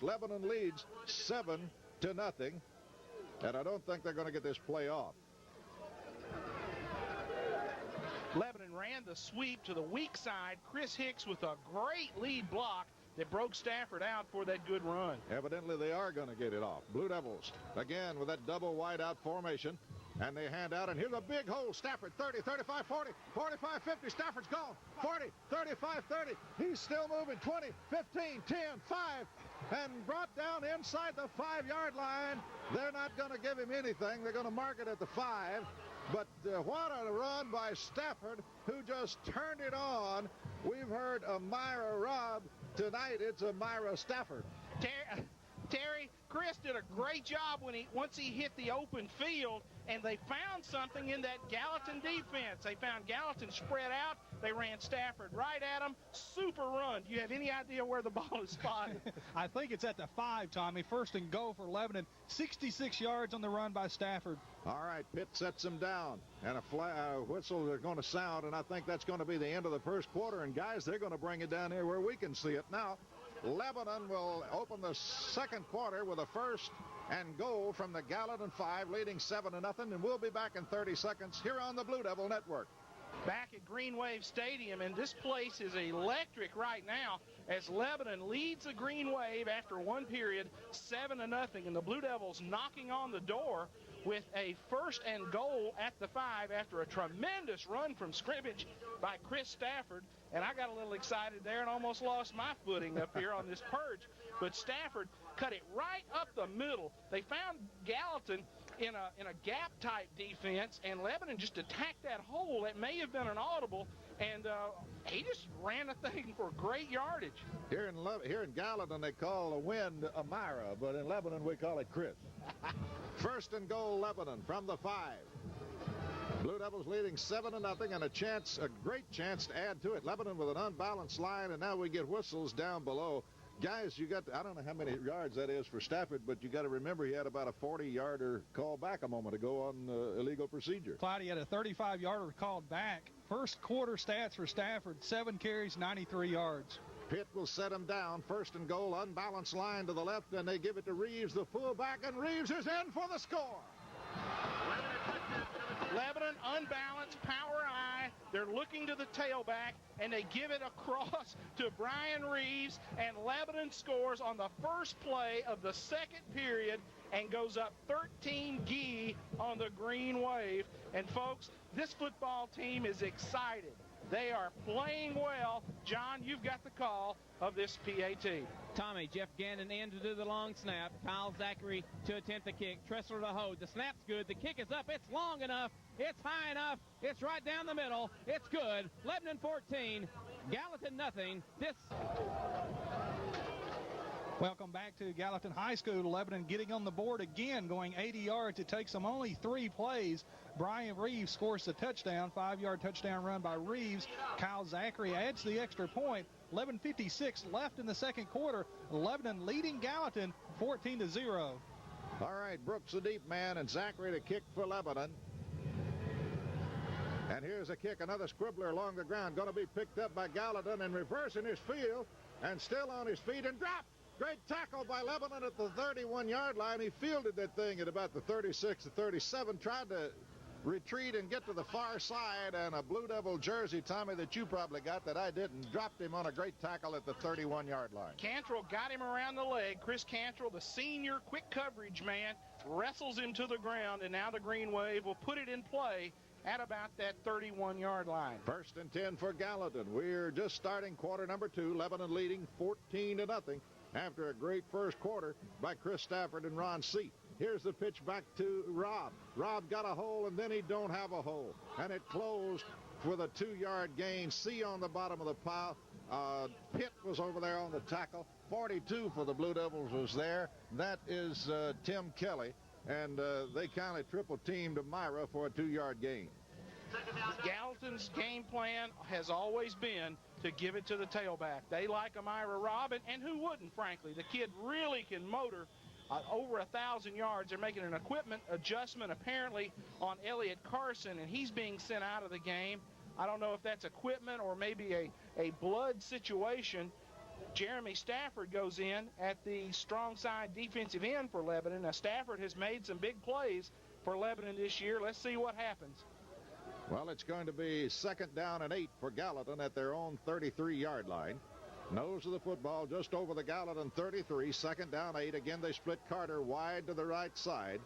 Lebanon leads 7-0, and I don't think they're going to get this play off. Lebanon ran the sweep to the weak side. Chris Hicks with a great lead block that broke Stafford out for that good run. Evidently, they are going to get it off. Blue Devils, again, with that double wideout formation. And they hand out, and here's a big hole. Stafford, 30, 35, 40, 45, 50. Stafford's gone. 40, 35, 30. He's still moving. 20, 15, 10, 5. And brought down inside the 5-yard line. They're not going to give him anything. They're going to mark it at the 5. But what a run by Stafford, who just turned it on. We've heard Amira Robb. Tonight, it's Amira Stafford. Terry, Chris did a great job once he hit the open field, and they found something in that Gallatin defense. They found Gallatin spread out. They ran Stafford right at him. Super run. Do you have any idea where the ball is spotted? I think it's at the 5, Tommy. First and goal for Lebanon. 66 yards on the run by Stafford. All right, Pitt sets him down, and a whistle is going to sound, and I think that's going to be the end of the first quarter. And, guys, they're going to bring it down here where we can see it now. Lebanon will open the second quarter with a first and goal from the Gallatin 5, leading 7-0, and we'll be back in 30 seconds here on the Blue Devil Network. Back at Green Wave Stadium, and this place is electric right now as Lebanon leads the Green Wave after one period, 7-0, and the Blue Devils knocking on the door with a first and goal at the 5 after a tremendous run from scrimmage by Chris Stafford. And I got a little excited there and almost lost my footing up here on this perch. But Stafford cut it right up the middle. They found Gallatin in a gap-type defense, and Lebanon just attacked that hole. It may have been an audible, and he just ran the thing for great yardage. Here in Gallatin, they call the wind Amira, but in Lebanon, we call it Chris. First and goal, Lebanon from the 5. Blue Devils leading 7-0, and a great chance to add to it. Lebanon with an unbalanced line, and now we get whistles down below. Guys, I don't know how many yards that is for Stafford, but you got to remember he had about a 40-yarder call back a moment ago on illegal procedure. Clyde, he had a 35-yarder called back. First quarter stats for Stafford, 7 carries, 93 yards. Pitt will set him down. First and goal, unbalanced line to the left, and they give it to Reeves, the fullback, and Reeves is in for the score. Lebanon unbalanced, power eye. They're looking to the tailback, and they give it across to Brian Reeves, and Lebanon scores on the first play of the second period and goes up 13-gee on the Green Wave. And, folks, this football team is excited. They are playing well. John, you've got the call of this PAT. Tommy, Jeff Gannon in to do the long snap. Kyle Zachary to attempt the kick. Tressler to hold. The snap's good. The kick is up. It's long enough. It's high enough. It's right down the middle. It's good. Lebanon 14. Gallatin nothing. Welcome back to Gallatin High School. Lebanon getting on the board again, going 80 yards. It takes them only 3 plays. Brian Reeves scores the touchdown, 5-yard touchdown run by Reeves. Kyle Zachary adds the extra point. 11:56 left in the second quarter. Lebanon leading Gallatin 14-0. All right, Brooks the deep man, and Zachary to kick for Lebanon. And here's a kick, another scribbler along the ground, going to be picked up by Gallatin and reversing his field, and still on his feet and dropped. Great tackle by Lebanon at the 31-yard line. He fielded that thing at about the 36 to 37, tried to retreat and get to the far side, and a Blue Devil jersey, Tommy, that you probably got that I didn't, dropped him on a great tackle at the 31-yard line. Cantrell got him around the leg. Chris Cantrell, the senior quick coverage man, wrestles him to the ground, and now the Green Wave will put it in play at about that 31-yard line. First and 10 for Gallatin. We're just starting quarter number 2. Lebanon leading 14-0 after a great first quarter by Chris Stafford and Ron Seat. Here's the pitch back to Robb. Robb got a hole, and then he don't have a hole. And it closed with a 2-yard gain. C on the bottom of the pile. Pitt was over there on the tackle. 42 for the Blue Devils was there. That is Tim Kelly. And they kind of triple-teamed Amira for a 2-yard gain. Gallatin's game plan has always been to give it to the tailback. They like Amira Robb, and who wouldn't, frankly? The kid really can motor over 1,000 yards. They're making an equipment adjustment apparently on Elliott Carson, and he's being sent out of the game. I don't know if that's equipment or maybe a blood situation. Jeremy Stafford goes in at the strong side defensive end for Lebanon. Now, Stafford has made some big plays for Lebanon this year. Let's see what happens. Well, it's going to be 2nd down and 8 for Gallatin at their own 33-yard line. Nose of the football just over the Gallatin 33. 2nd down 8. Again, they split Carter wide to the right side.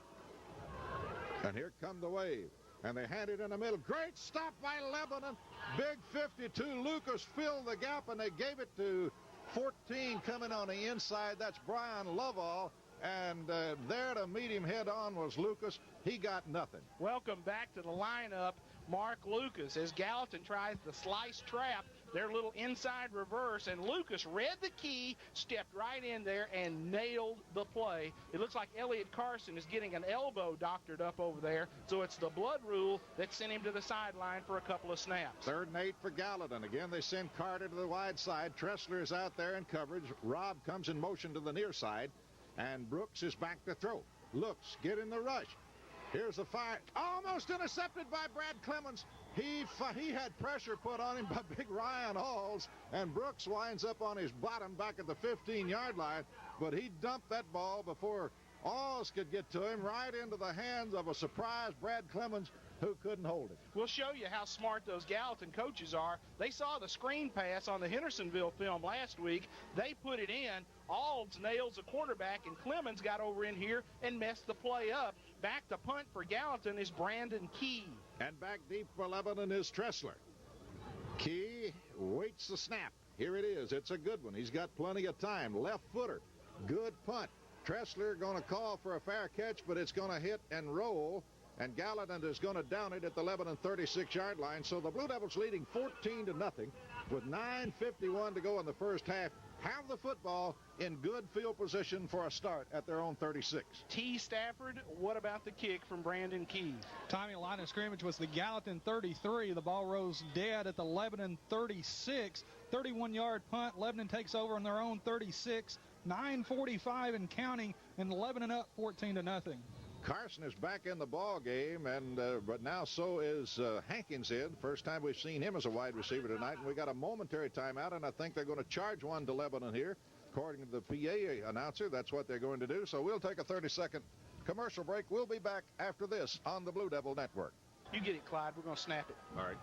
And here come the wave. And they hand it in the middle. Great stop by Lebanon. Big 52. Lucas filled the gap, and they gave it to 14 coming on the inside. That's Brian Lovell. And there to meet him head on was Lucas. He got nothing. Welcome back to the lineup, Mark Lucas, as Gallatin tries the slice trap, their little inside reverse, and Lucas read the key, stepped right in there, and nailed the play. It looks like Elliott Carson is getting an elbow doctored up over there, so it's the blood rule that sent him to the sideline for a couple of snaps. 3rd and 8 for Gallatin. Again, they send Carter to the wide side. Tressler is out there in coverage. Robb comes in motion to the near side, and Brooks is back to throw. Looks, get in the rush. Here's the fire. Almost intercepted by Brad Clemens. He had pressure put on him by big Ryan Halls, and Brooks winds up on his bottom back at the 15-yard line, but he dumped that ball before Alls could get to him, right into the hands of a surprised Brad Clemens, who couldn't hold it. We'll show you how smart those Gallatin coaches are. They saw the screen pass on the Hendersonville film last week. They put it in. Alds nails the quarterback, and Clemens got over in here and messed the play up. Back to punt for Gallatin is Brandon Key. And back deep for Lebanon is Tressler. Key waits the snap. Here it is. It's a good one. He's got plenty of time. Left footer. Good punt. Tressler going to call for a fair catch, but it's going to hit and roll. And Gallatin is going to down it at the Lebanon 36-yard line. So the Blue Devils leading 14-0 with 9:51 to go in the first half. Have the football in good field position for a start at their own 36. T. Stafford, what about the kick from Brandon Key? Timing line of scrimmage was the Gallatin 33. The ball rose dead at the Lebanon 36. 31-yard punt. Lebanon takes over on their own 36. 9:45 and counting, and Lebanon up 14-0. Carson is back in the ball game, and but now so is Hankins in. First time we've seen him as a wide receiver tonight, and we got a momentary timeout, and I think they're going to charge one to Lebanon here. According to the PA announcer, that's what they're going to do. So we'll take a 30-second commercial break. We'll be back after this on the Blue Devil Network. You get it, Clyde. We're going to snap it. All right.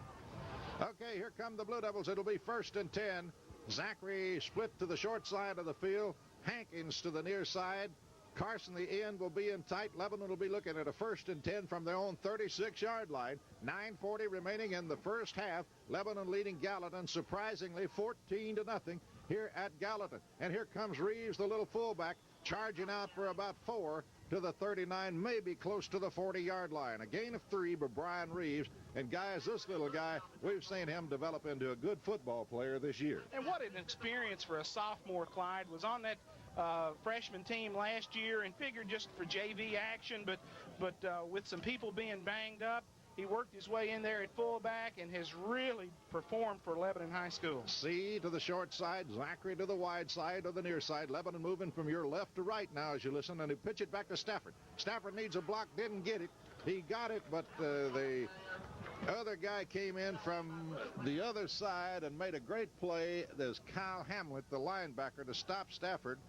Okay, here come the Blue Devils. It'll be 1st and 10. Zachary split to the short side of the field. Hankins to the near side. Carson, the end, will be in tight. Lebanon will be looking at a 1st and 10 from their own 36-yard line. 9:40 remaining in the first half. Lebanon leading Gallatin surprisingly 14-0 here at Gallatin. And here comes Reeves, the little fullback, charging out for about 4 to the 39, maybe close to the 40-yard line. A gain of 3 by Brian Reeves. And guys, this little guy, we've seen him develop into a good football player this year. And what an experience for a sophomore. Clyde was on that freshman team last year and figured just for JV action, but with some people being banged up, he worked his way in there at fullback and has really performed for Lebanon High School. C to the short side, Zachary to the wide side or the near side. Lebanon moving from your left to right now as you listen, and he pitch it back to Stafford. Stafford needs a block, didn't get it. He got it, but the other guy came in from the other side and made a great play. There's Kyle Hamlet, the linebacker, to stop Stafford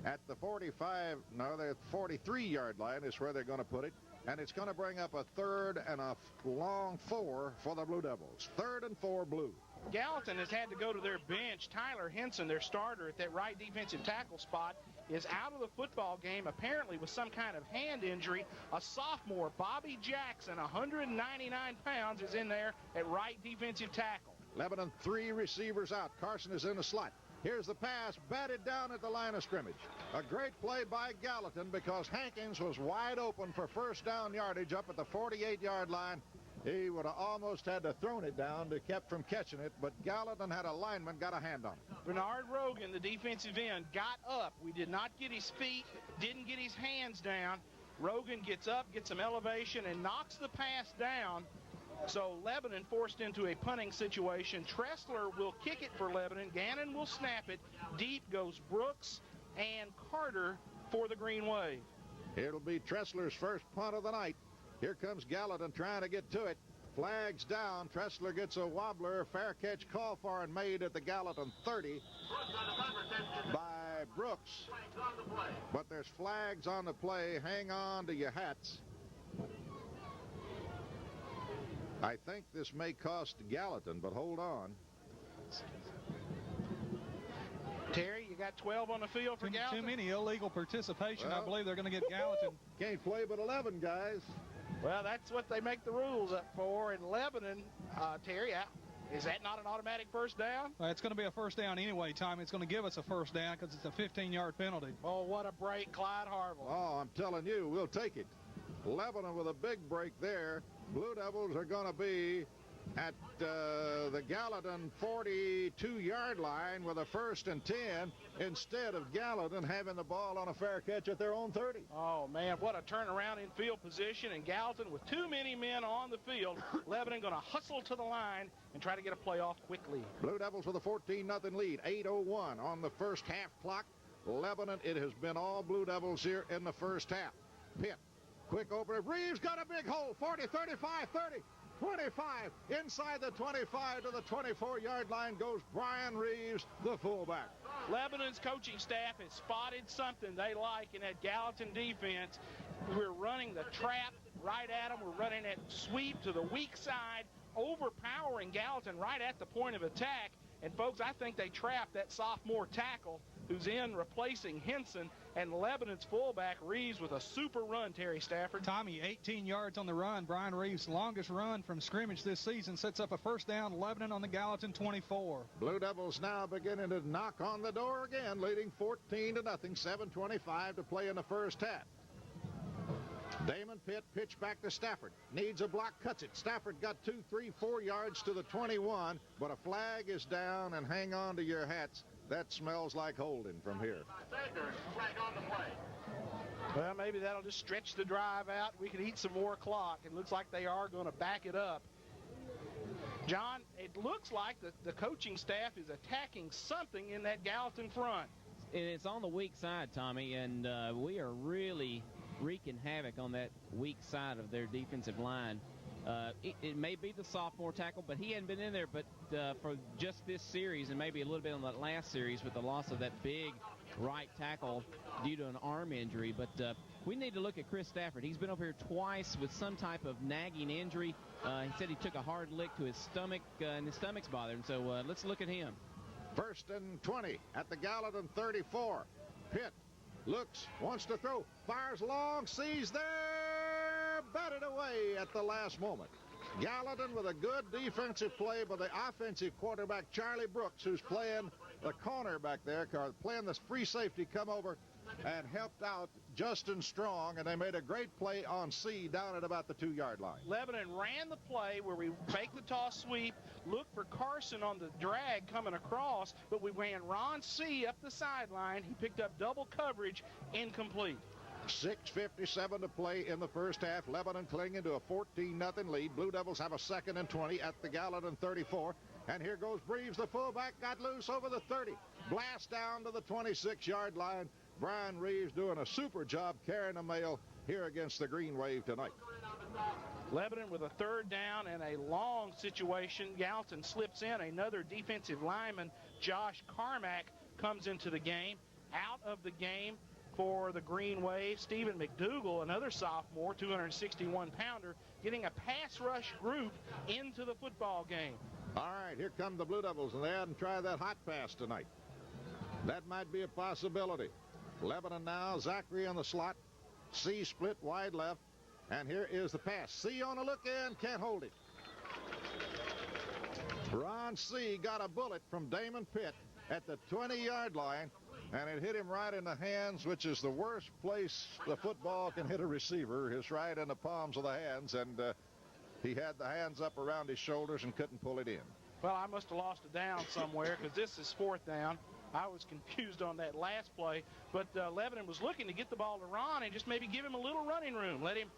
at the 43-yard line is where they're going to put it. And it's going to bring up a 3rd and a long 4 for the Blue Devils. 3rd and 4 Blue. Gallatin has had to go to their bench. Tyler Henson, their starter at that right defensive tackle spot, is out of the football game, apparently with some kind of hand injury. A sophomore, Bobby Jackson, 199 pounds, is in there at right defensive tackle. Lebanon 3 receivers out. Carson is in the slot. Here's the pass, batted down at the line of scrimmage. A great play by Gallatin because Hankins was wide open for first down yardage up at the 48-yard line. He would have almost had to thrown it down to kept from catching it, but Gallatin had a lineman, got a hand on it. Bernard Rogan, the defensive end, got up. We did not get his feet, didn't get his hands down. Rogan gets up, gets some elevation, and knocks the pass down. So Lebanon forced into a punting situation. Tressler will kick it for Lebanon. Gannon will snap it. Deep goes Brooks and Carter for the Green Wave. It'll be Tressler's first punt of the night. Here comes Gallatin trying to get to it. Flags down. Tressler gets a wobbler. Fair catch called for and made at the Gallatin 30 by Brooks. But there's flags on the play. Hang on to your hats. I think this may cost Gallatin, but hold on. Terry, you got 12 on the field for Gallatin? Too many illegal participation. Well, I believe they're going to get Gallatin. Can't play but 11, guys. Well, that's what they make the rules up for. In Lebanon, Terry, is that not an automatic first down? Well, it's going to be a first down anyway, Tommy. It's going to give us a first down because it's a 15-yard penalty. Oh, what a break, Clyde Harville. Oh, I'm telling you, we'll take it. Lebanon with a big break there. Blue Devils are going to be at the Gallatin 42-yard line with a 1st and 10 instead of Gallatin having the ball on a fair catch at their own 30. Oh, man, what a turnaround in field position. And Gallatin with too many men on the field. Lebanon going to hustle to the line and try to get a play off quickly. Blue Devils with a 14-0 lead. 8:01 on the first half clock. Lebanon, it has been all Blue Devils here in the first half. Pitt, quick opener. Reeves got a big hole. 40, 35, 30. 25, inside the 25 to the 24-yard line goes Brian Reeves, the fullback. Lebanon's coaching staff has spotted something they like in that Gallatin defense. We're running the trap right at them. We're running that sweep to the weak side, overpowering Gallatin right at the point of attack. And, folks, I think they trapped that sophomore tackle who's in replacing Henson, and Lebanon's fullback Reeves with a super run, Terry Stafford. Tommy, 18 yards on the run. Brian Reeves' longest run from scrimmage this season, sets up a first down. Lebanon on the Gallatin 24. Blue Devils now beginning to knock on the door again, leading 14-0, 7:25 to play in the first half. Damon Pitt pitch back to Stafford. Needs a block, cuts it. Stafford got 2, 3, 4 yards to the 21, but a flag is down, and hang on to your hats. That smells like holding from here. Well, maybe that'll just stretch the drive out. We can eat some more clock. It looks like they are going to back it up. John, it looks like the coaching staff is attacking something in that Gallatin front. It's on the weak side, Tommy, and we are really wreaking havoc on that weak side of their defensive line. It may be the sophomore tackle, but he hadn't been in there but for just this series and maybe a little bit on that last series with the loss of that big right tackle due to an arm injury. But we need to look at Chris Stafford. He's been over here twice with some type of nagging injury. He said he took a hard lick to his stomach, and his stomach's bothering him. So let's look at him. 1st and 20 at the Gallatin 34. Pitt looks, wants to throw, fires long, sees there, batted away at the last moment. Gallatin with a good defensive play by the offensive quarterback, Charlie Brooks, who's playing the corner back there, playing this free safety, come over and helped out Justin Strong, and they made a great play on C down at about the 2-yard line. Lebanon ran the play where we faked the toss sweep, looked for Carson on the drag coming across, but we ran Ron C up the sideline. He picked up double coverage, incomplete. 6:57 to play in the first half. Lebanon clinging to a 14-0 lead. Blue Devils have a 2nd and 20 at the Gallatin 34. And here goes Reeves, the fullback, got loose over the 30. Blast down to the 26-yard line. Brian Reeves doing a super job carrying the mail here against the Green Wave tonight. Lebanon with a 3rd down and a long situation. Gallatin slips in. Another defensive lineman, Josh Carmack, comes into the game. Out of the game for the Green Wave, Stephen McDougal, another sophomore, 261-pounder, getting a pass rush group into the football game. All right, here come the Blue Devils, and they hadn't tried that hot pass tonight. That might be a possibility. Lebanon now, Zachary on the slot. C split wide left, and here is the pass. C on a look in, can't hold it. Ron C got a bullet from Damon Pitt at the 20-yard line, and it hit him right in the hands, which is the worst place the football can hit a receiver, is right in the palms of the hands, and he had the hands up around his shoulders and couldn't pull it in. Well, I must have lost a down somewhere because this is 4th down. I was confused on that last play, but Lebanon was looking to get the ball to Ron and just maybe give him a little running room, let him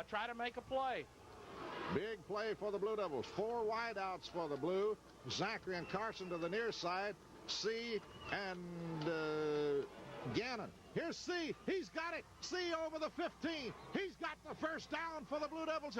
try to make a play. Big play for the Blue Devils. 4 wideouts for the Blue. Zachary and Carson to the near side. C and Gannon. Here's C. He's got it. C over the 15. He's got the first down for the Blue Devils.